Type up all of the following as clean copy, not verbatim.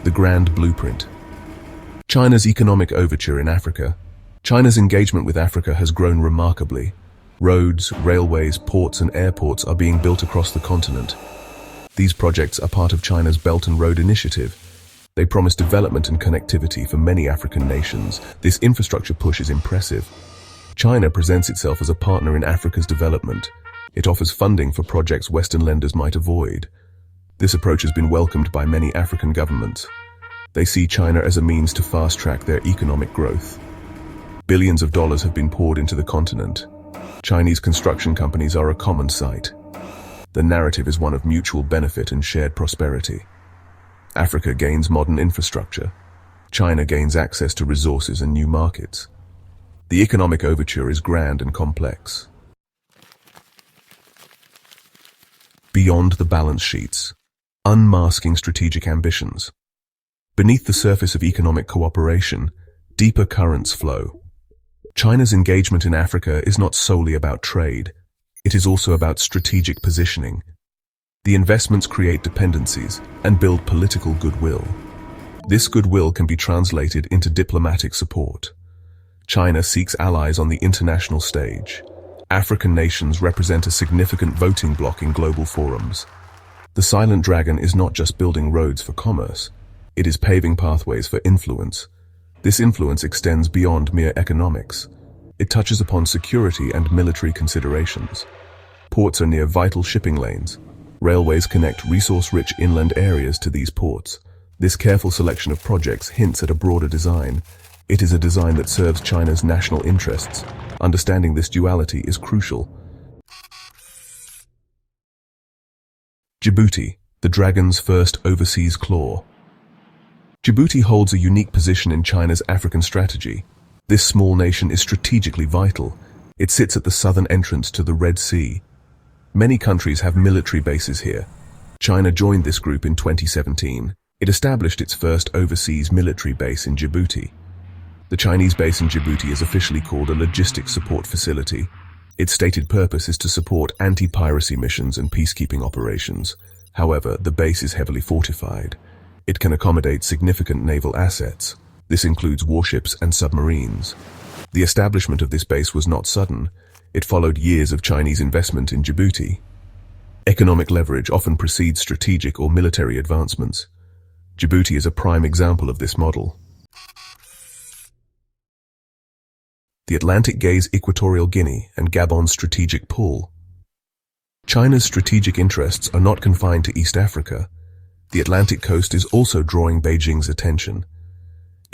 The Grand Blueprint. China's economic overture in Africa. China's engagement with Africa has grown remarkably. Roads, railways, ports and airports are being built across the continent. These projects are part of China's Belt and Road Initiative. They promise development and connectivity for many African nations. This infrastructure push is impressive. China presents itself as a partner in Africa's development. It offers funding for projects Western lenders might avoid. This approach has been welcomed by many African governments. They see China as a means to fast-track their economic growth. Billions of dollars have been poured into the continent. Chinese construction companies are a common sight. The narrative is one of mutual benefit and shared prosperity. Africa gains modern infrastructure. China gains access to resources and new markets. The economic overture is grand and complex. Beyond the balance sheets. Unmasking strategic ambitions. Beneath the surface of economic cooperation, deeper currents flow. China's engagement in Africa is not solely about trade. It is also about strategic positioning. The investments create dependencies and build political goodwill. This goodwill can be translated into diplomatic support. China seeks allies on the international stage. African nations represent a significant voting bloc in global forums. The silent dragon is not just building roads for commerce. It is paving pathways for influence. This influence extends beyond mere economics. It touches upon security and military considerations. Ports are near vital shipping lanes. Railways connect resource-rich inland areas to these ports. This careful selection of projects hints at a broader design. It is a design that serves China's national interests. Understanding this duality is crucial. Djibouti, the dragon's first overseas claw. Djibouti holds a unique position in China's African strategy. This small nation is strategically vital. It sits at the southern entrance to the Red Sea. Many countries have military bases here. China joined this group in 2017. It established its first overseas military base in Djibouti. The Chinese base in Djibouti is officially called a logistics support facility. Its stated purpose is to support anti-piracy missions and peacekeeping operations. However, the base is heavily fortified. It can accommodate significant naval assets. This includes warships and submarines. The establishment of this base was not sudden. It followed years of Chinese investment in Djibouti. Economic leverage often precedes strategic or military advancements. Djibouti is a prime example of this model. The Atlantic gaze Equatorial Guinea and Gabon's strategic pull. China's strategic interests are not confined to East Africa. The Atlantic coast is also drawing Beijing's attention.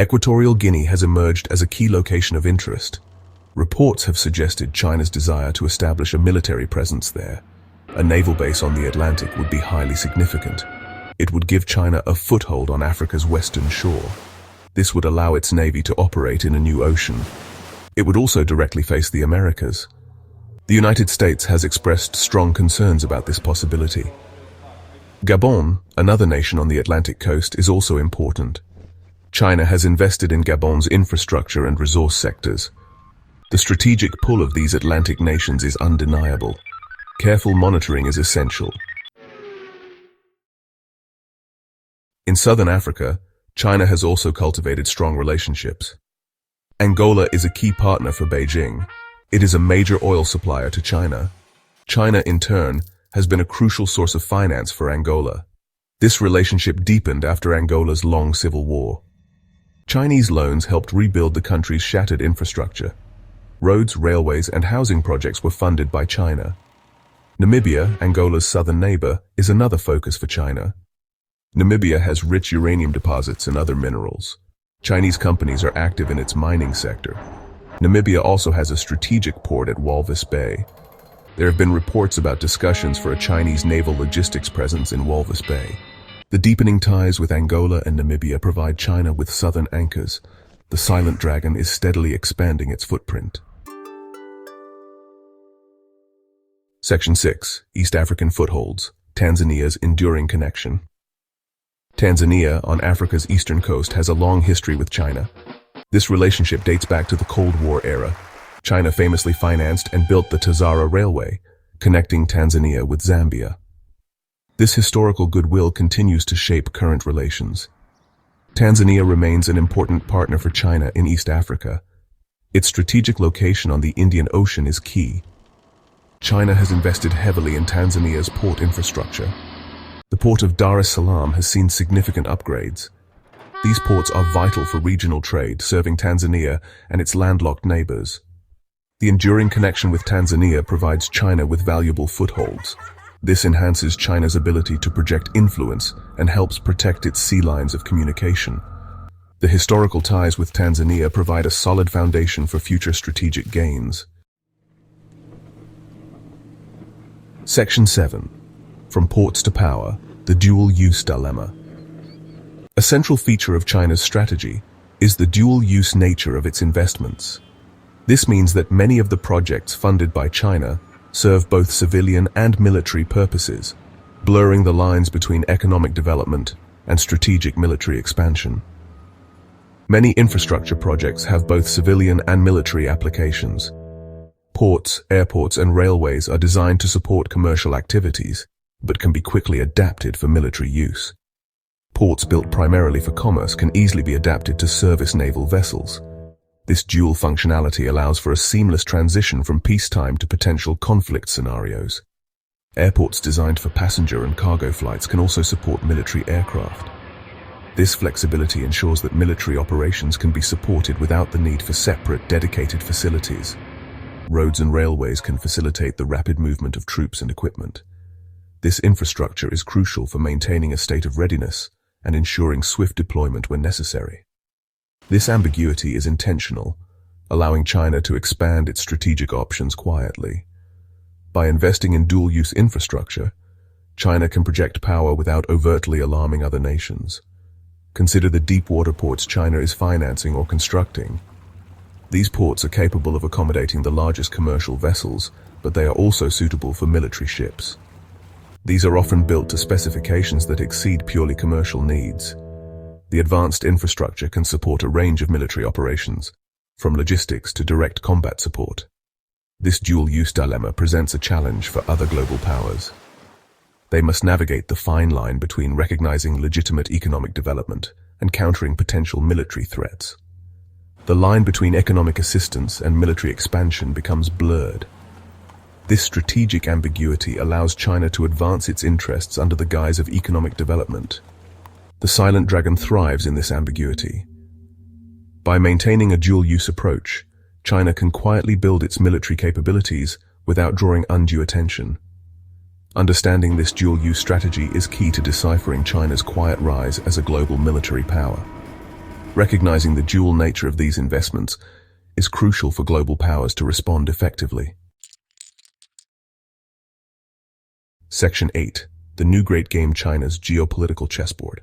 Equatorial Guinea has emerged as a key location of interest. Reports have suggested China's desire to establish a military presence there. A naval base on the Atlantic would be highly significant. It would give China a foothold on Africa's western shore. This would allow its navy to operate in a new ocean. It would also directly face the Americas. The United States has expressed strong concerns about this possibility. Gabon, another nation on the Atlantic coast, is also important. China has invested in Gabon's infrastructure and resource sectors. The strategic pull of these Atlantic nations is undeniable. Careful monitoring is essential. In southern Africa, China has also cultivated strong relationships. Angola is a key partner for Beijing. It is a major oil supplier to China. China, in turn, has been a crucial source of finance for Angola. This relationship deepened after Angola's long civil war. Chinese loans helped rebuild the country's shattered infrastructure. Roads, railways, and housing projects were funded by China. Namibia, Angola's southern neighbor, is another focus for China. Namibia has rich uranium deposits and other minerals. Chinese companies are active in its mining sector. Namibia also has a strategic port at Walvis Bay. There have been reports about discussions for a Chinese naval logistics presence in Walvis Bay. The deepening ties with Angola and Namibia provide China with southern anchors. The silent dragon is steadily expanding its footprint. Section 6. East African Footholds. Tanzania's enduring connection. Tanzania, on Africa's eastern coast, has a long history with China. This relationship dates back to the Cold War era. China famously financed and built the Tazara Railway, connecting Tanzania with Zambia. This historical goodwill continues to shape current relations. Tanzania remains an important partner for China in East Africa. Its strategic location on the Indian Ocean is key. China has invested heavily in Tanzania's port infrastructure. The port of Dar es Salaam has seen significant upgrades. These ports are vital for regional trade, serving Tanzania and its landlocked neighbors. The enduring connection with Tanzania provides China with valuable footholds. This enhances China's ability to project influence and helps protect its sea lines of communication. The historical ties with Tanzania provide a solid foundation for future strategic gains. Section 7. From ports to power, the dual-use dilemma. A central feature of China's strategy is the dual-use nature of its investments. This means that many of the projects funded by China serve both civilian and military purposes, blurring the lines between economic development and strategic military expansion. Many infrastructure projects have both civilian and military applications. Ports, airports, and railways are designed to support commercial activities, but can be quickly adapted for military use. Ports built primarily for commerce can easily be adapted to service naval vessels. This dual functionality allows for a seamless transition from peacetime to potential conflict scenarios. Airports designed for passenger and cargo flights can also support military aircraft. This flexibility ensures that military operations can be supported without the need for separate, dedicated facilities. Roads and railways can facilitate the rapid movement of troops and equipment. This infrastructure is crucial for maintaining a state of readiness and ensuring swift deployment when necessary. This ambiguity is intentional, allowing China to expand its strategic options quietly. By investing in dual-use infrastructure, China can project power without overtly alarming other nations. Consider the deep water ports China is financing or constructing. These ports are capable of accommodating the largest commercial vessels, but they are also suitable for military ships. These are often built to specifications that exceed purely commercial needs. The advanced infrastructure can support a range of military operations, from logistics to direct combat support. This dual-use dilemma presents a challenge for other global powers. They must navigate the fine line between recognizing legitimate economic development and countering potential military threats. The line between economic assistance and military expansion becomes blurred. This strategic ambiguity allows China to advance its interests under the guise of economic development. The silent dragon thrives in this ambiguity. By maintaining a dual-use approach, China can quietly build its military capabilities without drawing undue attention. Understanding this dual-use strategy is key to deciphering China's quiet rise as a global military power. Recognizing the dual nature of these investments is crucial for global powers to respond effectively. Section 8. The new great game: China's geopolitical chessboard.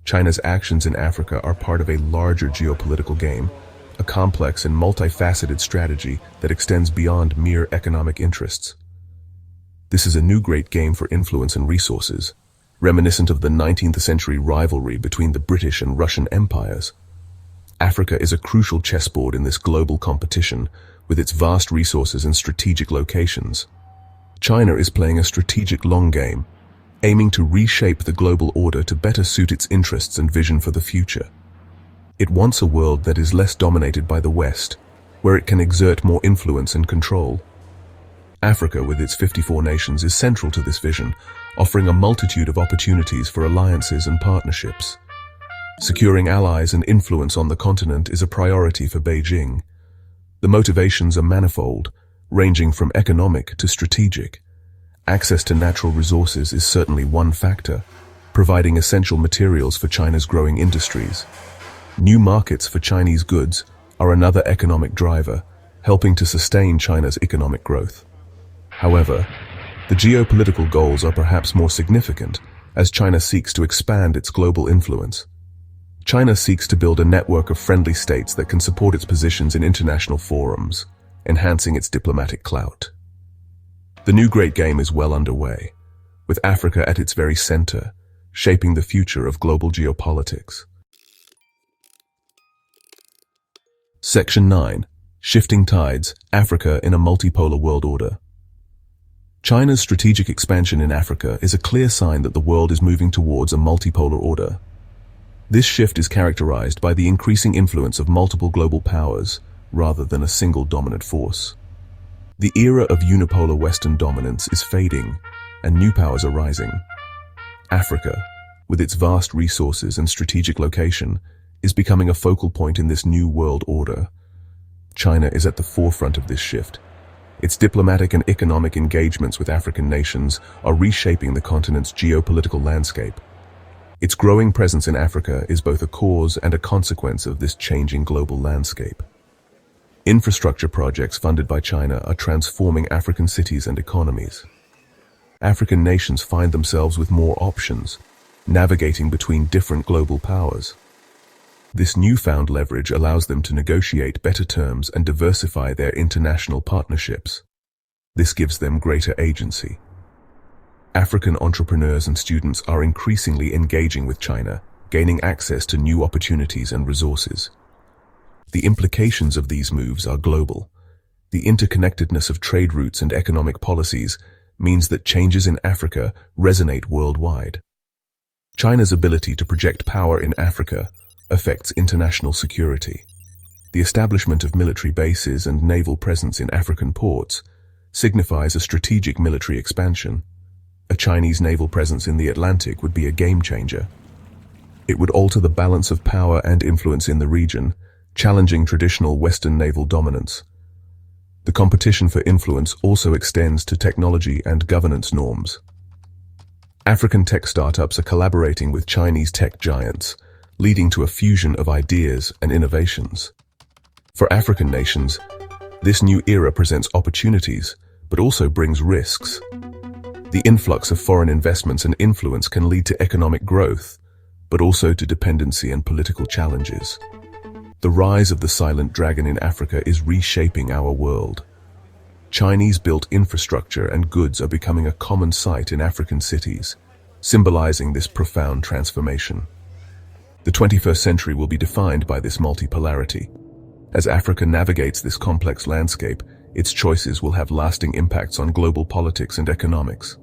China's actions in Africa are part of a larger geopolitical game, a complex and multifaceted strategy that extends beyond mere economic interests. This is a new great game for influence and resources, reminiscent of the 19th century rivalry between the British and Russian empires. Africa is a crucial chessboard in this global competition, with its vast resources and strategic locations. China is playing a strategic long game, aiming to reshape the global order to better suit its interests and vision for the future. It wants a world that is less dominated by the West, where it can exert more influence and control. Africa, with its 54 nations, is central to this vision, offering a multitude of opportunities for alliances and partnerships. Securing allies and influence on the continent is a priority for Beijing. The motivations are manifold, ranging from economic to strategic. Access to natural resources is certainly one factor, providing essential materials for China's growing industries. New markets for Chinese goods are another economic driver, helping to sustain China's economic growth. However, the geopolitical goals are perhaps more significant as China seeks to expand its global influence. China seeks to build a network of friendly states that can support its positions in international forums, enhancing its diplomatic clout. The new great game is well underway, with Africa at its very center, shaping the future of global geopolitics. Section 9. Shifting Tides: Africa in a Multipolar World Order. China's strategic expansion in Africa is a clear sign that the world is moving towards a multipolar order. This shift is characterized by the increasing influence of multiple global powers rather than a single dominant force. The era of unipolar Western dominance is fading, and new powers are rising. Africa, with its vast resources and strategic location, is becoming a focal point in this new world order. China is at the forefront of this shift. Its diplomatic and economic engagements with African nations are reshaping the continent's geopolitical landscape. Its growing presence in Africa is both a cause and a consequence of this changing global landscape. Infrastructure projects funded by China are transforming African cities and economies. African nations find themselves with more options, navigating between different global powers. This newfound leverage allows them to negotiate better terms and diversify their international partnerships. This gives them greater agency. African entrepreneurs and students are increasingly engaging with China, gaining access to new opportunities and resources. The implications of these moves are global. The interconnectedness of trade routes and economic policies means that changes in Africa resonate worldwide. China's ability to project power in Africa affects international security. The establishment of military bases and naval presence in African ports signifies a strategic military expansion. A Chinese naval presence in the Atlantic would be a game changer. It would alter the balance of power and influence in the region, challenging traditional Western naval dominance. The competition for influence also extends to technology and governance norms. African tech startups are collaborating with Chinese tech giants, leading to a fusion of ideas and innovations. For African nations, this new era presents opportunities, but also brings risks. The influx of foreign investments and influence can lead to economic growth, but also to dependency and political challenges. The rise of the silent dragon in Africa is reshaping our world. Chinese-built infrastructure and goods are becoming a common sight in African cities, symbolizing this profound transformation. The 21st century will be defined by this multipolarity. As Africa navigates this complex landscape, its choices will have lasting impacts on global politics and economics.